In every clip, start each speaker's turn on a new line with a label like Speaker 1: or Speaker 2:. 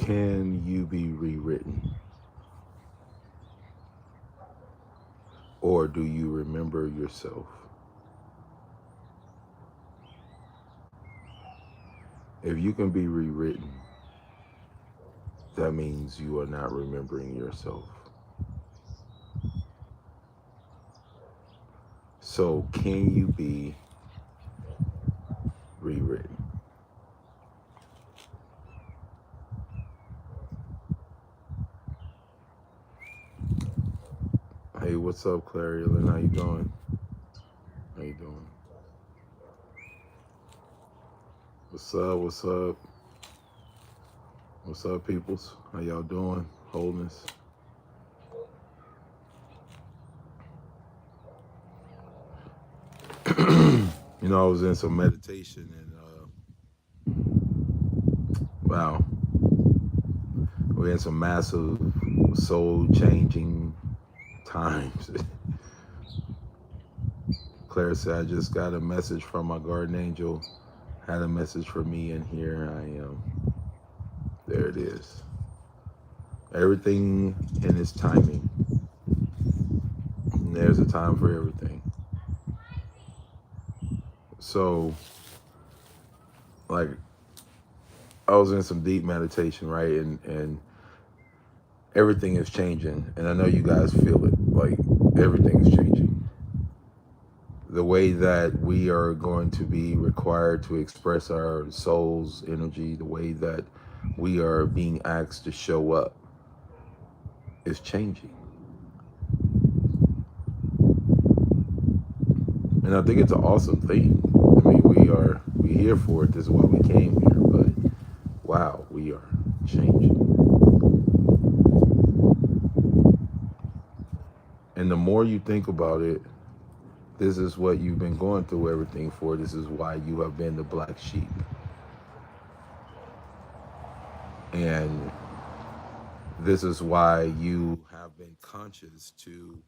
Speaker 1: Can you be rewritten? Or do you remember yourself? If you can be rewritten, that means you are not remembering yourself. So, can you be rewritten? Hey, what's up, Clarillin? How you doing? How you doing? What's up? What's up? What's up, peoples? How y'all doing? Wholeness. I was in some meditation and wow, we're in some massive soul changing times. Claire said, I just got a message from my guardian angel, had a message for me, and here I am. There it is. Everything in its timing. And there's a time for everything. So, like, I was in some deep meditation, right? And everything is changing. And I know you guys feel it. Like, everything is changing. The way that we are going to be required to express our soul's energy, the way that we are being asked to show up is changing. And I think it's an awesome thing. I mean, we here for it. This is why we came here. But wow, we are changing. And the more you think about it, this is what you've been going through everything for. This is why you have been the black sheep. And this is why you have been conscious to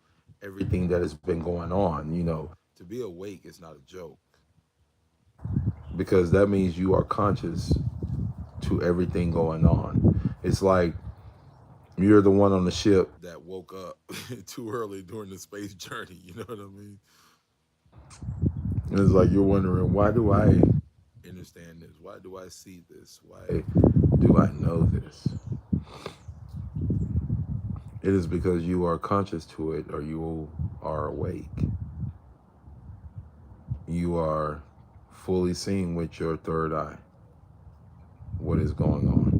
Speaker 1: everything that has been going on. To be awake is not a joke, because that means you are conscious to everything going on. It's like you're the one on the ship that woke up too early during the space journey. You know what I mean? And it's like you're wondering, why do I understand this? Why do I see this? Why do I know this? It is because you are conscious to it, or you are awake. You are fully seeing with your third eye what is going on.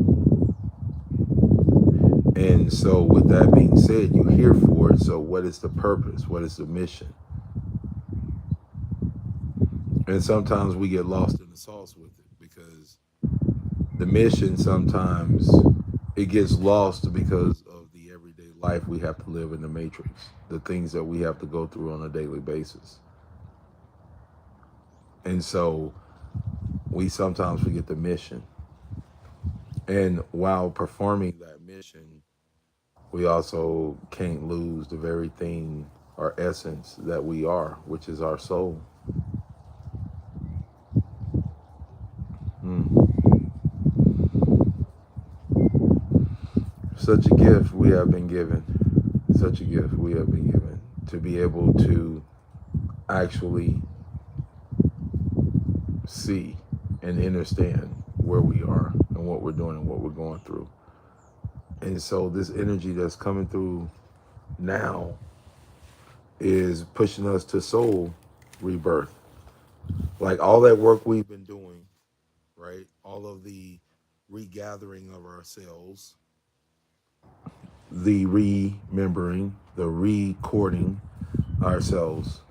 Speaker 1: And so with that being said, you're here for it. So what is the purpose? What is the mission? And sometimes we get lost in the sauce with it, because the mission sometimes it gets lost because of the everyday life we have to live in the matrix, the things that we have to go through on a daily basis. And so we sometimes forget the mission. And while performing that mission, we also can't lose the very thing, our essence that we are, which is our soul. Such a gift we have been given. Such a gift we have been given to be able to actually see and understand where we are and what we're doing and what we're going through. And so this energy that's coming through now is pushing us to soul rebirth. Like all that work we've been doing, right? All of the regathering of ourselves, the remembering, the recording ourselves.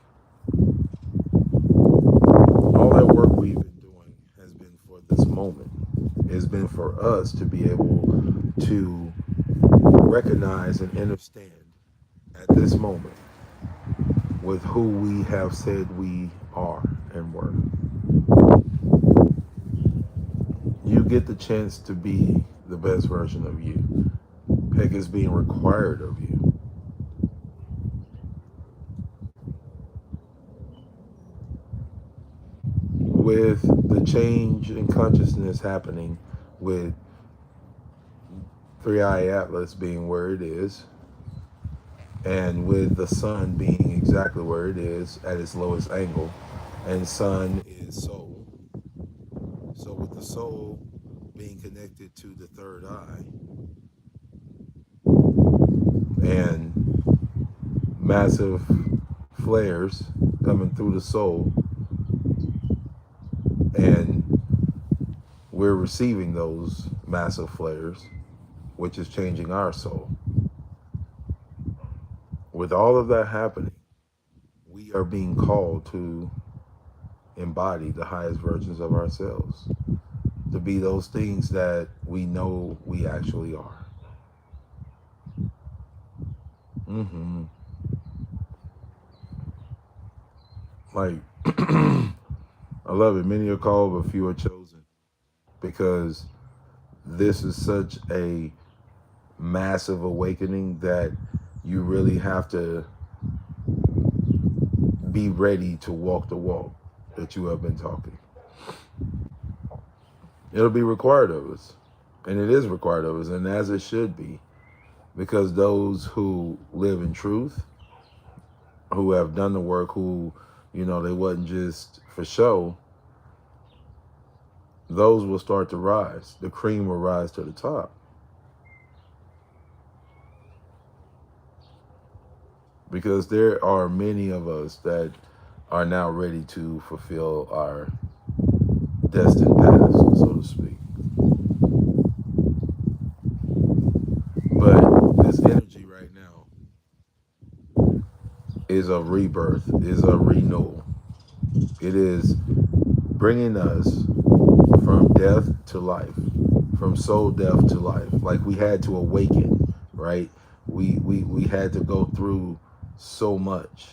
Speaker 1: All that work we've been doing has been for this moment. It's been for us to be able to recognize and understand at this moment with who we have said we are and were. You get the chance to be the best version of you. Heck, is being required of you. With the change in consciousness happening, with Three-Eye Atlas being where it is, and with the sun being exactly where it is at its lowest angle, and sun is soul. So with the soul being connected to the third eye and massive flares coming through the soul, and we're receiving those massive flares, which is changing our soul. With all of that happening, we are being called to embody the highest versions of ourselves, to be those things that we know we actually are. hmm Like, I love it. Many are called, but few are chosen, because this is such a massive awakening that you really have to be ready to walk the walk that you have been talking. It'll be required of us, and it is required of us, and as it should be, because those who live in truth, who have done the work, who, they wasn't just for show, those will start to rise. The cream will rise to the top. Because there are many of us that are now ready to fulfill our destined path, so to speak. But this energy right now is a rebirth, is a renewal. It is bringing us from death to life, from soul death to life. Like we had to awaken, right? We had to go through so much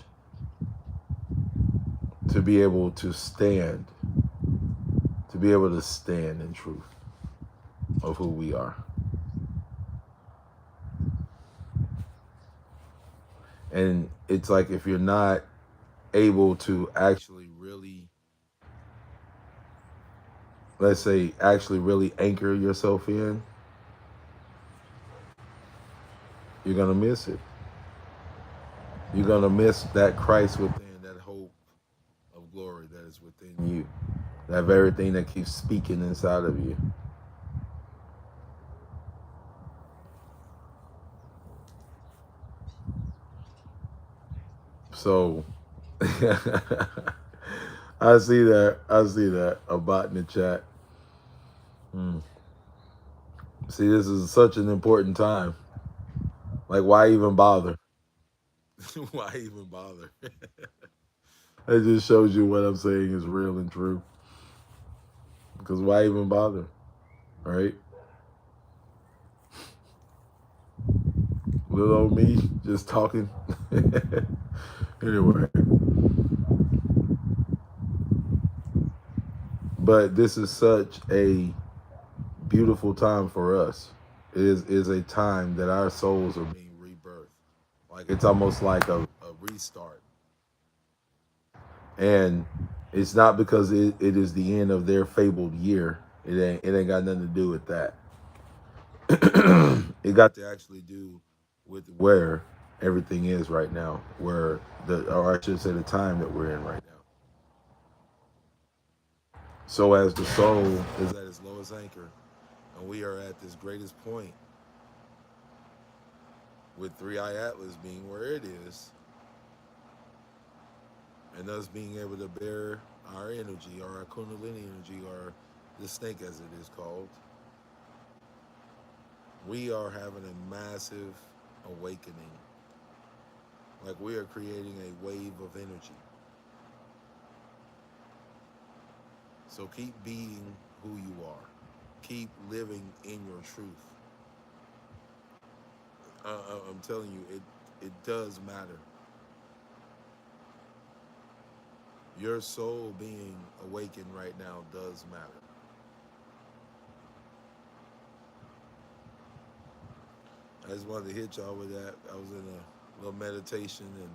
Speaker 1: to be able to stand, in truth of who we are. And it's like if you're not able to actually really, let's say, actually really anchor yourself in, you're going to miss it. You're going to miss that Christ within, that hope of glory that is within you, that very thing that keeps speaking inside of you. So, I see that. I see that. A bot in the chat. See, this is such an important time. Like, why even bother? Why even bother? It just shows you what I'm saying is real and true. Because why even bother? Right? Little old me just talking. Anyway. But this is such a beautiful time for us. It is a time that our souls are being rebirthed. Like it's almost like a restart. And it's not because it is the end of their fabled year. It ain't got nothing to do with that. It got to actually do with where everything is right now, or I should say the time that we're in right now. So as the soul is at its lowest anchor, and we are at this greatest point, with Three-Eye Atlas being where it is, and us being able to bear our energy, or our Kundalini energy, or the snake as it is called, we are having a massive awakening. Like we are creating a wave of energy. So keep being who you are. Keep living in your truth. I'm telling you, it does matter. Your soul being awakened right now does matter. I just wanted to hit y'all with that. I was in a little meditation, and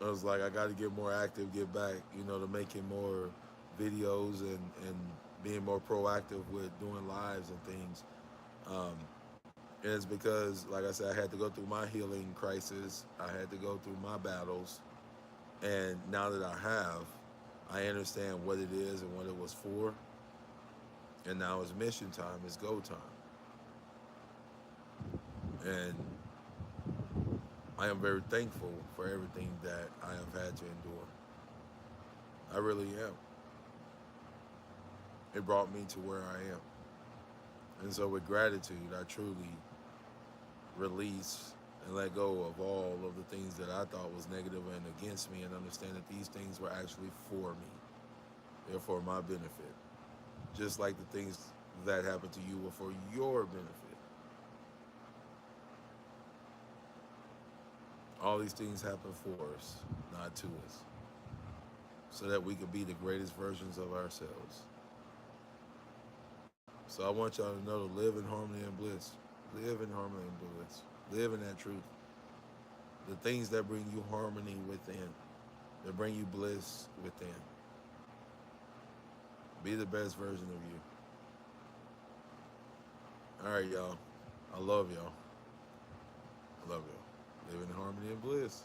Speaker 1: I was like, I got to get more active, get back, to making more videos and being more proactive with doing lives and things. Um, and it's because, like I said, I had to go through my healing crisis. I had to go through my battles. And now that I have, I understand what it is and what it was for. And now it's mission time, it's go time. And I am very thankful for everything that I have had to endure. I really am. It brought me to where I am. And so, with gratitude, I truly release and let go of all of the things that I thought was negative and against me, and understand that these things were actually for me. They're for my benefit. Just like the things that happened to you were for your benefit. All these things happen for us, not to us, so that we could be the greatest versions of ourselves. So I want y'all to know to live in harmony and bliss. Live in harmony and bliss. Live in that truth. The things that bring you harmony within, that bring you bliss within. Be the best version of you. All right, y'all. I love y'all. I love y'all. Live in harmony and bliss.